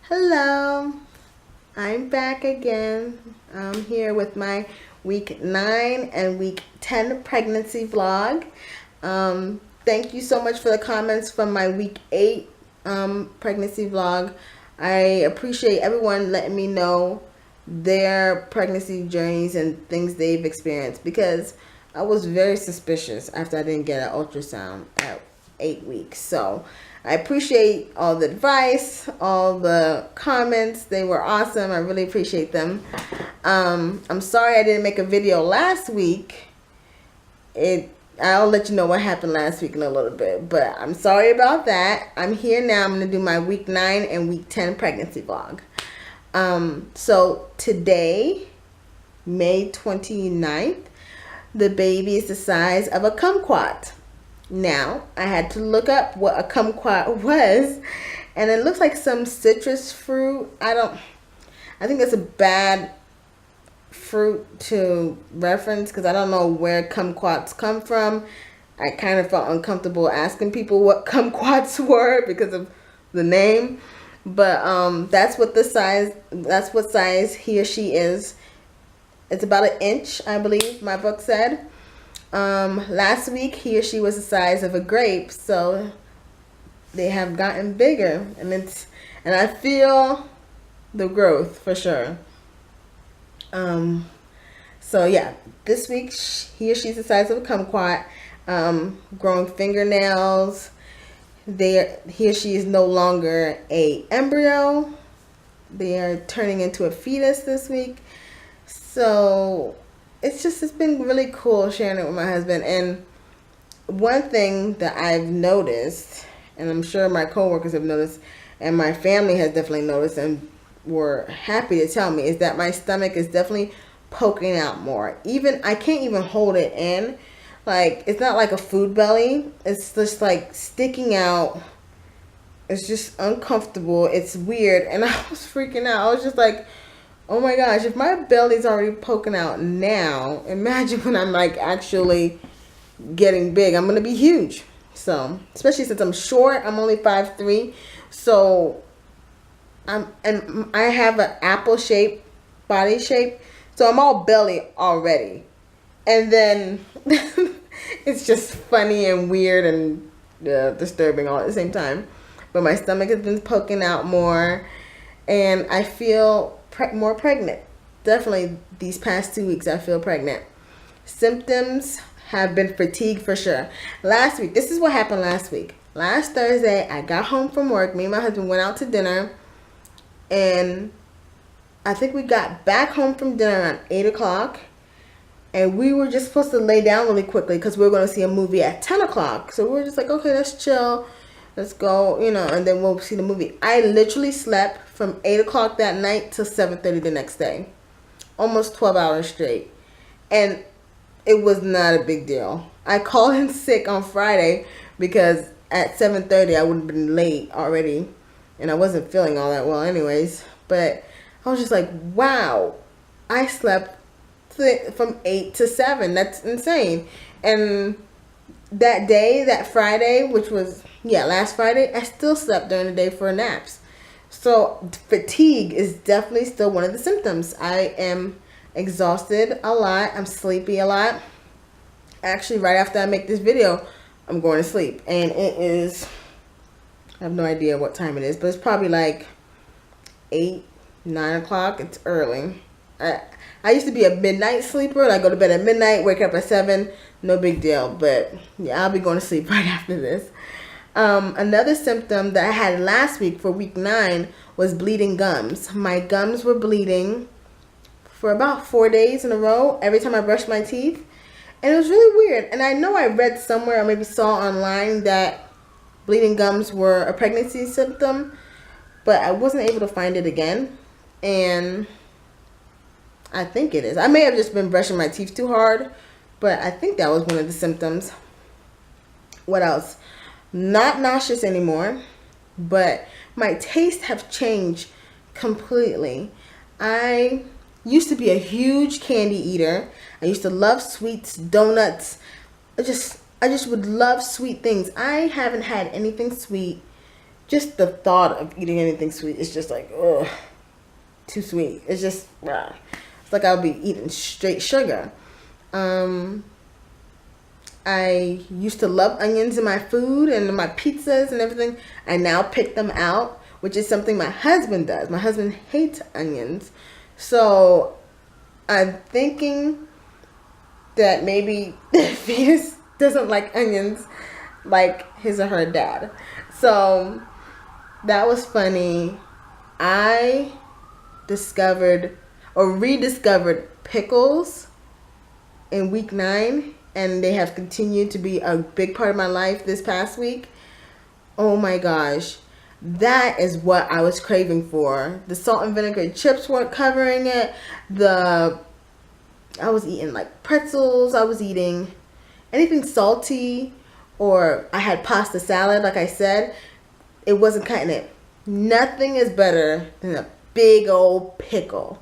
Hello, I'm back again. I'm here with my week 9 and week 10 pregnancy vlog. Thank you so much for the comments from my week 8 pregnancy vlog. I appreciate everyone letting me know their pregnancy journeys and things they've experienced because I was very suspicious after I didn't get an ultrasound at 8 weeks. So I appreciate all the advice, all the comments. They were awesome. I really appreciate them. I'm sorry I didn't make a video last week. I'll let you know what happened last week in a little bit, but I'm sorry about that. I'm here now. I'm going to do my week 9 and week 10 pregnancy vlog. So today, May 29th, the baby is the size of a kumquat. Now, I had to look up what a kumquat was, and it looks like some citrus fruit. I think it's a bad fruit to reference because I don't know where kumquats come from. I kind of felt uncomfortable asking people what kumquats were because of the name. But that's what size he or she is. It's about an inch, I believe my book said. Last week he or she was the size of a grape, so they have gotten bigger, and I feel the growth for sure. So yeah, this week he or she's the size of a kumquat, growing fingernails. He or she is no longer a embryo. They are turning into a fetus this week. So it's been really cool sharing it with my husband. And one thing that I've noticed, and I'm sure my coworkers have noticed, and my family has definitely noticed and were happy to tell me, is that my stomach is definitely poking out more. Even I can't even hold it in. Like, it's not like a food belly. It's just like sticking out. It's just uncomfortable. It's weird. And I was freaking out. I was just like, oh my gosh, if my belly's already poking out now, imagine when I'm like actually getting big. I'm going to be huge. So, especially since I'm short, I'm only 5'3". So, and I have an apple shape, body shape. So I'm all belly already. And then it's just funny and weird and disturbing all at the same time. But my stomach has been poking out more. And I feel more pregnant. Definitely these past 2 weeks I feel pregnant. Symptoms have been fatigue for sure. Last week, this is what happened last week. Last Thursday, I got home from work. Me and my husband went out to dinner. And I think we got back home from dinner around 8 o'clock. And we were just supposed to lay down really quickly because we were going to see a movie at 10 o'clock. So we were just like, okay, let's chill. Let's go, and then we'll see the movie. I literally slept from 8 o'clock that night till 7:30 the next day. Almost 12 hours straight. And it was not a big deal. I called in sick on Friday because at 7:30 I would have been late already. And I wasn't feeling all that well anyways. But I was just like, wow, I slept from 8 to 7. That's insane. And that day, that Friday, which was, last Friday, I still slept during the day for naps. So fatigue is definitely still one of the symptoms. I am exhausted a lot. I'm sleepy a lot. Actually, right after I make this video, I'm going to sleep. And it is, I have no idea what time it is, but it's probably like 8, 9 o'clock. It's early. I used to be a midnight sleeper. I go to bed at midnight, wake up at 7. No big deal. But yeah, I'll be going to sleep right after this. Another symptom that I had last week for week 9 was bleeding gums. My gums were bleeding for about 4 days in a row every time I brushed my teeth. And it was really weird. And I know I read somewhere or maybe saw online that bleeding gums were a pregnancy symptom. But I wasn't able to find it again. And I think it is. I may have just been brushing my teeth too hard. But I think that was one of the symptoms. What else? Not nauseous anymore, but my tastes have changed completely. I used to be a huge candy eater. I used to love sweets, donuts. I just would love sweet things. I haven't had anything sweet just the thought of eating anything sweet is just like, ugh, too sweet. It's just, it's like I'll be eating straight sugar. I used to love onions in my food and in my pizzas and everything. I now pick them out, which is something my husband does. My husband hates onions. So I'm thinking that maybe Venus doesn't like onions like his or her dad. So that was funny. I discovered or rediscovered pickles in week 9, and they have continued to be a big part of my life this past week. Oh my gosh. That is what I was craving for. The salt and vinegar chips weren't covering it. I was eating like pretzels. I was eating anything salty, or I had pasta salad, like I said. It wasn't cutting it. Nothing is better than a big old pickle.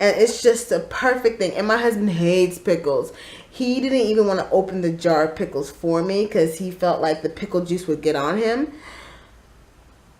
And it's just a perfect thing. And my husband hates pickles. He didn't even want to open the jar of pickles for me because he felt like the pickle juice would get on him.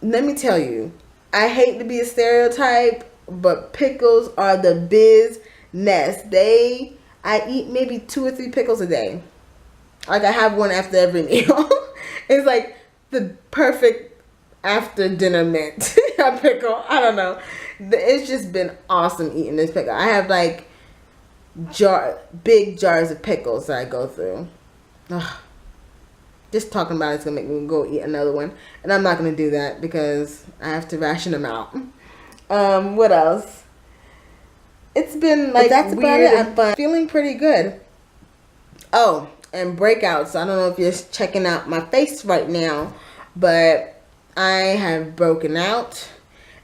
Let me tell you, I hate to be a stereotype, but pickles are the business. I eat maybe 2 or 3 pickles a day. Like I have one after every meal. It's like the perfect after dinner mint. A pickle. I don't know. It's just been awesome eating this pickle. I have like big jars of pickles that I go through. Ugh. Just talking about it's gonna make me go eat another one, and I'm not gonna do that because I have to ration them out. What else? It's been like that's weird and fun. Feeling pretty good. Oh, and breakouts. I don't know if you're checking out my face right now, but I have broken out.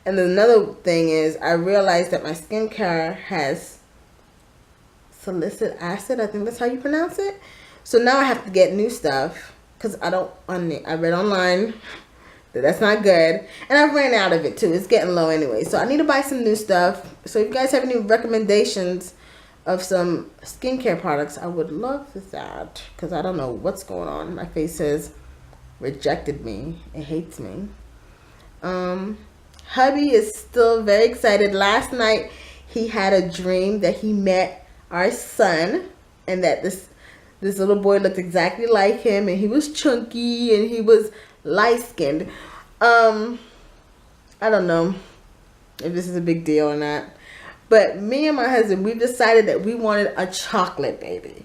And another thing is, I realized that my skincare has salicylic acid. I think that's how you pronounce it. So now I have to get new stuff. Because I read online that that's not good. And I've ran out of it too. It's getting low anyway. So I need to buy some new stuff. So if you guys have any recommendations of some skincare products, I would love that. Because I don't know what's going on. My face has rejected me. It hates me. Hubby is still very excited. Last night he had a dream that he met our son. And that this little boy looked exactly like him, and he was chunky, and he was light-skinned. I don't know if this is a big deal or not. But me and my husband, we've decided that we wanted a chocolate baby.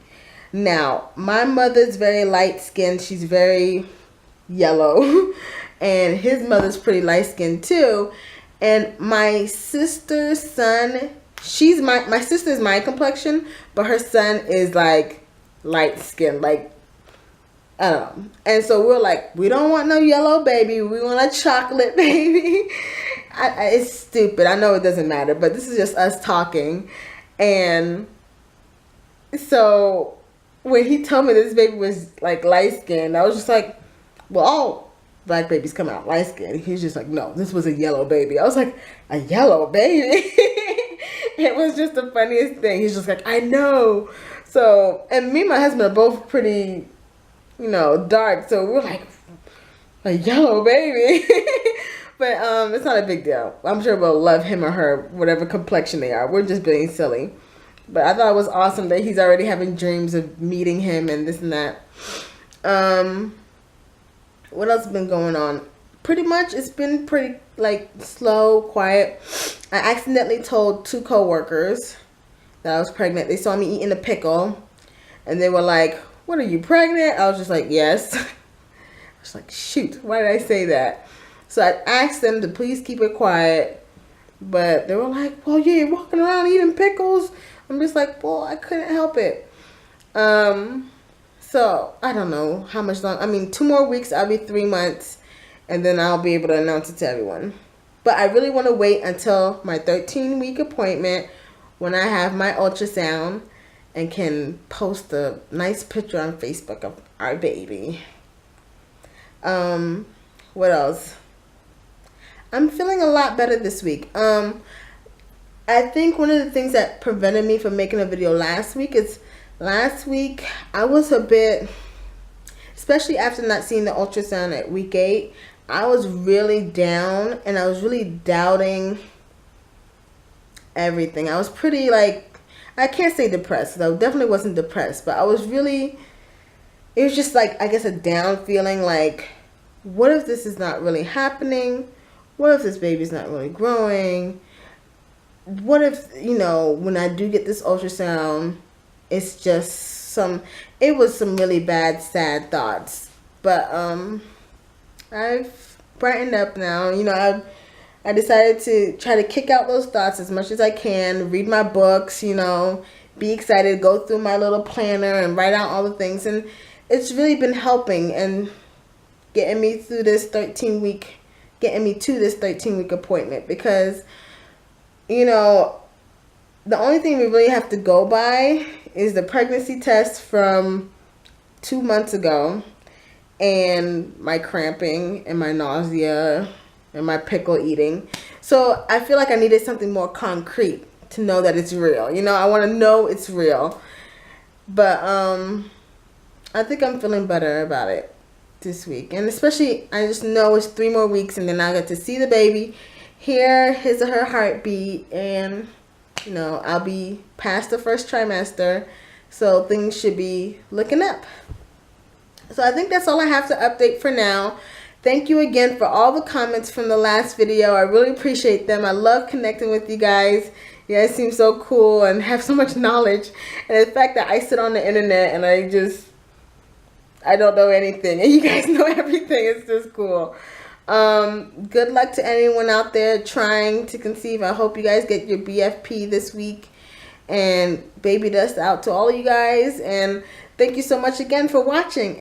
Now, my mother's very light-skinned. She's very yellow. And his mother's pretty light-skinned too. And my sister's son, my sister's my complexion, but her son is like light skin, like I don't know. And so we're like, we don't want no yellow baby, we want a chocolate baby. It's stupid, I know it doesn't matter, but this is just us talking. And so when he told me this baby was like light skinned, I was just like, well, all black babies come out light skinned. He's just like, no, this was a yellow baby. I was like, a yellow baby? It was just the funniest thing. He's just like, I know. So, and me and my husband are both pretty, dark. So we're like, a yellow baby. But it's not a big deal. I'm sure we'll love him or her, whatever complexion they are. We're just being silly. But I thought it was awesome that he's already having dreams of meeting him and this and that. What else has been going on? Pretty much, it's been pretty, slow, quiet. I accidentally told 2 coworkers that I was pregnant. They saw me eating a pickle, and they were like, what, are you pregnant? I was just like, yes. I was like, shoot, why did I say that? So I asked them to please keep it quiet, but they were like, well, yeah, you're walking around eating pickles. I'm just like, well, I couldn't help it. So I don't know how much long. 2 more weeks, I'll be 3 months, and then I'll be able to announce it to everyone. But I really want to wait until my 13-week appointment when I have my ultrasound and can post a nice picture on Facebook of our baby. What else? I'm feeling a lot better this week. I think one of the things that prevented me from making a video last week is last week I was a bit, especially after not seeing the ultrasound at week 8, I was really down and I was really doubting everything. I was pretty like, I can't say depressed, though. Definitely wasn't depressed, but I was really, it was just like, I guess, a down feeling like, what if this is not really happening? What if this baby's not really growing? What if, when I do get this ultrasound, it's just it was some really bad, sad thoughts. But I've brightened up now. I decided to try to kick out those thoughts as much as I can, read my books, be excited, go through my little planner and write out all the things. And it's really been helping and getting me to this 13-week appointment, because, the only thing we really have to go by is the pregnancy test from 2 months ago, and my cramping and my nausea and my pickle eating. So I feel like I needed something more concrete to know that it's real. I want to know it's real. But I think I'm feeling better about it this week. And especially, I just know it's 3 more weeks, and then I get to see the baby, hear his or her heartbeat, and I'll be past the first trimester, so things should be looking up. So I think that's all I have to update for now. Thank you again for all the comments from the last video. I really appreciate them. I love connecting with you guys. You guys seem so cool and have so much knowledge. And the fact that I sit on the internet and I don't know anything, and you guys know everything. It's just cool. Good luck to anyone out there trying to conceive. I hope you guys get your BFP this week, and baby dust out to all of you guys. And thank you so much again for watching.